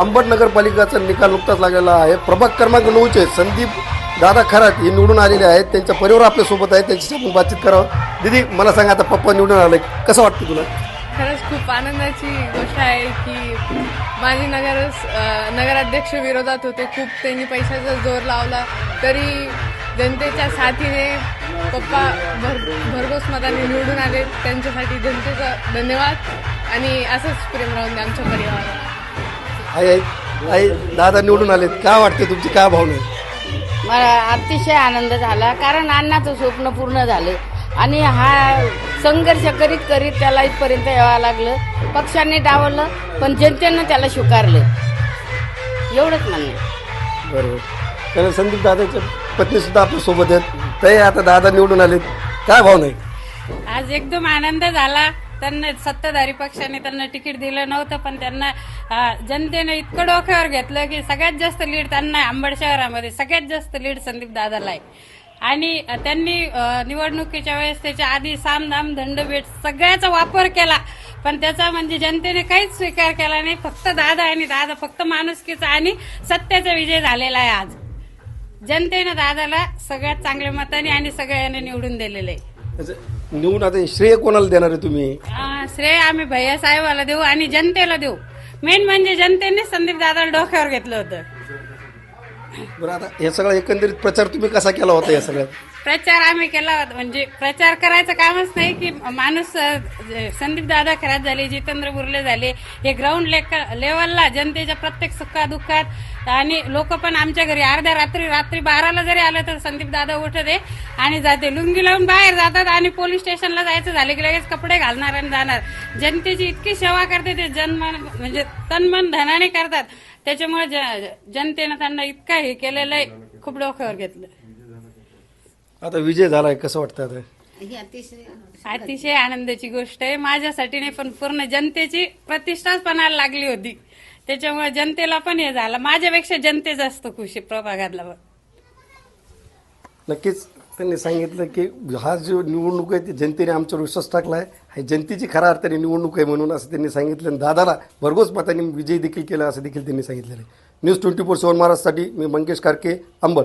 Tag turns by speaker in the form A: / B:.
A: अंबड नगरपालिकाचा निकाल नुकताच लागलेला आहे. प्रभाग क्रमांक 9चे संदीप दादा खरात हे निवडून आलेले आहेत. त्यांचा परिवार आपल्यासोबत आहे, त्यांच्याशी आपण बातचीत करावं. दीदी, मला सांगा, आता पप्पा निवडून आले, कसं वाटतं तुला?
B: खरंच खूप आनंदाची गोष्ट आहे की माझे नगराध्यक्ष विरोधात होते. खूप त्यांनी पैशाचा जोर लावला तरी जनतेच्या साथीने पप्पा भरघोस मताने निवडून आले. त्यांच्यासाठी जनतेचा धन्यवाद आणि असंच प्रेम राहून द्या आमच्या परिवाराला.
A: आई दादा निवडून आलेत, काय वाटते, तुमची काय भावना आहे?
C: मला अतिशय आनंद झाला, कारण अण्णाचं स्वप्न पूर्ण झालं आणि हा संघर्ष करीत करीत त्याला इथपर्यंत यावं लागलं. पक्षाने डावललं पण जनतेनं त्याला स्वीकारलं, एवढंच म्हणणं.
A: बरोबर. कारण संदीप दादाच्या पत्नी सुद्धा आपल्या सोबत आहेत. ते आता दादा निवडून आलेत, काय भावना आहे?
D: आज एकदम आनंद झाला. त्यांना सत्ताधारी पक्षाने त्यांना तिकीट दिलं नव्हतं, पण त्यांना जनतेने इतकं डोक्यावर घेतलं की सगळ्यात जास्त लीड त्यांना अंबड शहरामध्ये सगळ्यात जास्त लीड संदीप दादाला आहे. आणि त्यांनी निवडणुकीच्या वेळेस त्याच्या आधी सामदाम दंडभेट सगळ्याचा वापर केला, पण त्याचा म्हणजे जनतेने काहीच स्वीकार केला नाही. फक्त दादा आणि दादा, फक्त माणुसकीचा आणि सत्याचा विजय झालेला आहे. आज जनतेनं दादाला सगळ्यात चांगल्या मताने आणि सगळ्यांनी निवडून दिलेलं आहे.
A: निवडून आता श्रेय कोणाला देणार आहे तुम्ही?
D: श्रेय आम्ही भैया साहेबाला देऊ आणि जनतेला देऊ. मेन म्हणजे जनतेने संदीप दादाला डोक्यावर घेतलं होतं.
A: बरं, आता हे सगळं एकंदरीत प्रचार तुम्ही कसा केला होता? या सगळ्यात
D: प्रचार आम्ही केला होता, म्हणजे प्रचार करायचं कामच नाही की माणूस संदीप दादा खराब झाले, जितेंद्र बुर्ले झाले, हे ग्राउंड लेवलला जनतेच्या प्रत्येक सुखादुःखात आणि लोक पण आमच्या घरी अर्ध्या रात्री 12ला जरी आलं तर संदीप दादा उठते आणि जाते, लुंगी लावून बाहेर जातात आणि पोलीस स्टेशनला जायचं झाले की लगेच कपडे घालणार आणि जाणार. जनतेची इतकी सेवा करते ते, जनमन म्हणजे तनमन धनाने करतात. त्याच्यामुळे जनतेनं त्यांना इतका हे केलेलं आहे, खूप डोक्यावर घेतलं.
A: आता विजय झालाय, कसं वाटतं आता?
D: अतिशय आनंदाची गोष्ट आहे. माझ्यासाठी नाही पण पूर्ण जनतेची प्रतिष्ठाच पणाला लागली होती, त्याच्यामुळे जनतेला पण हे झालं. माझ्यापेक्षा जनते जास्त खुश आहे प्रभागातला.
A: नक्कीच त्यांनी सांगितलं की हा जो निवडणूक आहे ती जनतेने आमच्यावर विश्वास टाकला आहे, ही जनतेची खऱ्या अर्थाने निवडणूक आहे म्हणून असं त्यांनी सांगितलं. आणि दादाला भरघोस मतांनी विजय देखील केला असं देखील त्यांनी सांगितलेलं आहे. न्यूज 24/7 महाराष्ट्रासाठी मी मंगेश कारके, अंबड.